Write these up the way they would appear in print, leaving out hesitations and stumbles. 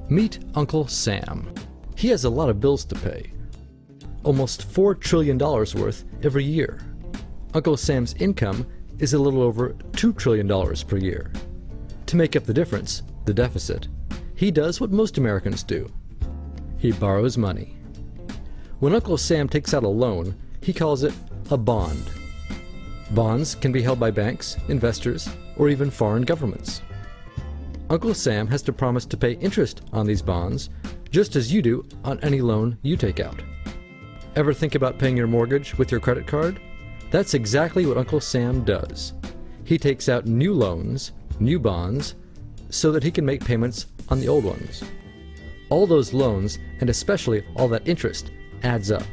Meet Uncle Sam. He has a lot of bills to pay. Almost $4 trillion worth every year. Uncle Sam's income is a little over $2 trillion per year. To make up the difference, the deficit, he does what most Americans do. He borrows money. When Uncle Sam takes out a loan, he calls it a bond. Bonds can be held by banks, investors, or even foreign governments. Uncle Sam has to promise to pay interest on these bonds, just as you do on any loan you take out. Ever think about paying your mortgage with your credit card? That's exactly what Uncle Sam does. He takes out new loans, new bonds, so that he can make payments on the old ones. All those loans, and especially all that interest, adds up.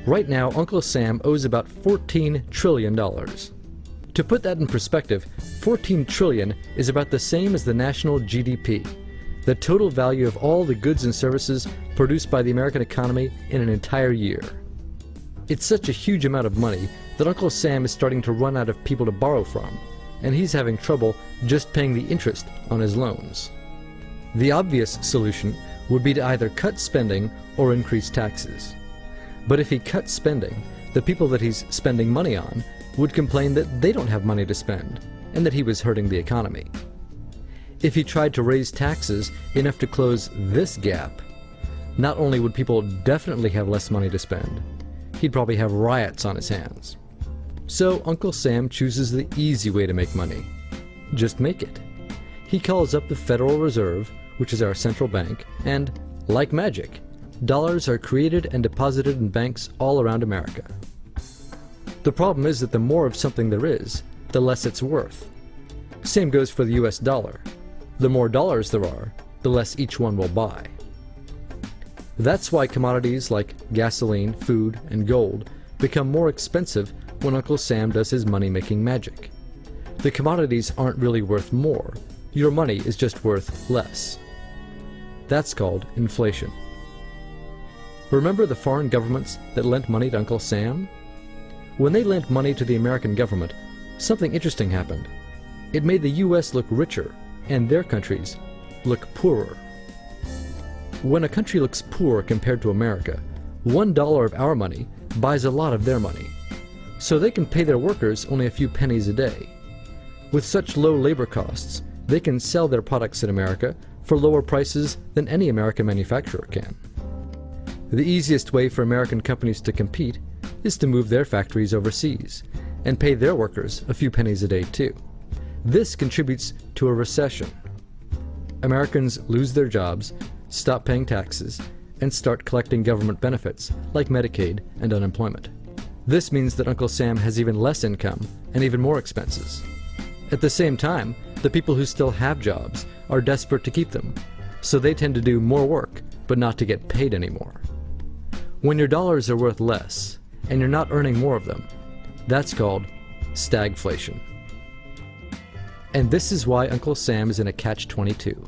Right now, Uncle Sam owes about $14 trillion. To put that in perspective, 14 trillion is about the same as the national GDP, the total value of all the goods and services produced by the American economy in an entire year. It's such a huge amount of money that Uncle Sam is starting to run out of people to borrow from, and he's having trouble just paying the interest on his loans. The obvious solution would be to either cut spending or increase taxes. But if he cuts spending, the people that he's spending money on would complain that they don't have money to spend, and that he was hurting the economy. If he tried to raise taxes enough to close this gap, not only would people definitely have less money to spend, he'd probably have riots on his hands. So Uncle Sam chooses the easy way to make money. Just make it. He calls up the Federal Reserve, which is our central bank, and, like magic, dollars are created and deposited in banks all around America. The problem is that the more of something there is, the less it's worth. Same goes for the US dollar. The more dollars there are, the less each one will buy. That's why commodities like gasoline, food, and gold become more expensive when Uncle Sam does his money-making magic. The commodities aren't really worth more. Your money is just worth less. That's called inflation. Remember the foreign governments that lent money to Uncle Sam? When they lent money to the American government, something interesting happened. It made the US look richer, and their countries look poorer. When a country looks poor compared to America, $1 of our money buys a lot of their money. So they can pay their workers only a few pennies a day. With such low labor costs, they can sell their products in America for lower prices than any American manufacturer can. The easiest way for American companies to compete is to move their factories overseas and pay their workers a few pennies a day too. This contributes to a recession. Americans lose their jobs, stop paying taxes, and start collecting government benefits like Medicaid and unemployment. This means that Uncle Sam has even less income and even more expenses. At the same time, the people who still have jobs are desperate to keep them, so they tend to do more work but not to get paid anymore. When your dollars are worth less, and you're not earning more of them, that's called stagflation. And this is why Uncle Sam is in a catch-22.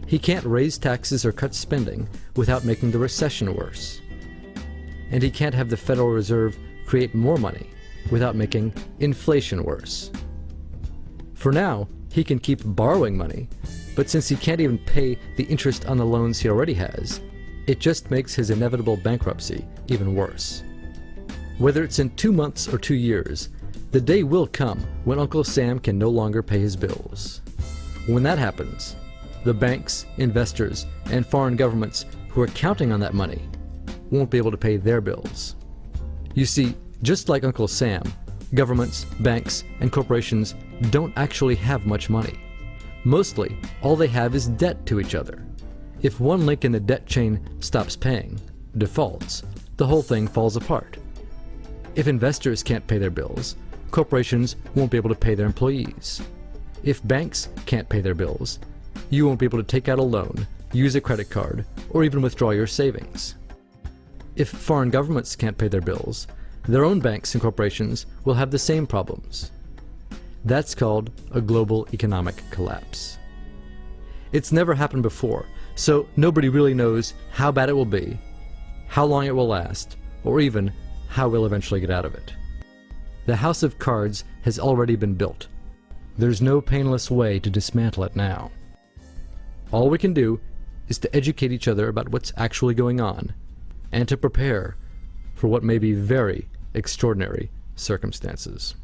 He can't raise taxes or cut spending without making the recession worse. And he can't have the Federal Reserve create more money without making inflation worse. For now, he can keep borrowing money, but since he can't even pay the interest on the loans he already has, it just makes his inevitable bankruptcy even worse. Whether it's in 2 months or 2 years, the day will come when Uncle Sam can no longer pay his bills. When that happens, the banks, investors, and foreign governments who are counting on that money won't be able to pay their bills. You see, just like Uncle Sam, governments, banks, and corporations don't actually have much money. Mostly, all they have is debt to each other. If one link in the debt chain stops paying, defaults, the whole thing falls apart. If investors can't pay their bills, corporations won't be able to pay their employees. If banks can't pay their bills, you won't be able to take out a loan, use a credit card, or even withdraw your savings. If foreign governments can't pay their bills, their own banks and corporations will have the same problems. That's called a global economic collapse. It's never happened before, so nobody really knows how bad it will be, how long it will last, or even how we'll eventually get out of it. The house of cards has already been built. There's no painless way to dismantle it now. All we can do is to educate each other about what's actually going on, and to prepare for what may be very extraordinary circumstances.